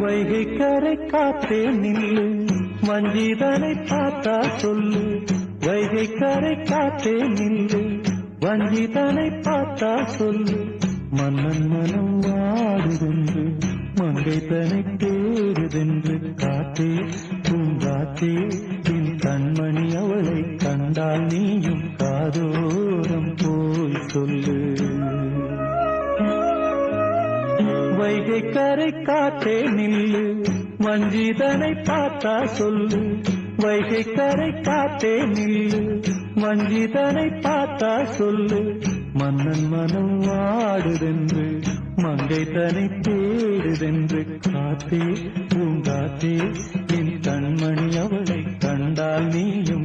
வைகை கரை காத்தே நில்லு, வஞ்சிதனை பார்த்தா சொல்லு. வைகை கரை காத்தே நில்லு, வஞ்சிதனை பார்த்தா சொல்லு. மன்னன் மனம் வாடுதென்று, மங்கை தனை தேடுதென்று. காத்தே பூங்காத்தே, என் கண்மணி அவளை கண்டால் நீயும் காதோரம் போய் சொல்லு. வைகை கரை காத்தே நில்லு, வஞ்சிதனை பார்த்தா சொல்லு. வைகை கரை காத்தே நில்லு, வஞ்சிதனை பார்த்தா சொல்லு. மன்னன் மனம் வாடுதென்று, மங்கை தனை தேடுதென்று. காத்தே பூங்காத்தே, என் கண்மணி அவளை கண்டால் நீயும்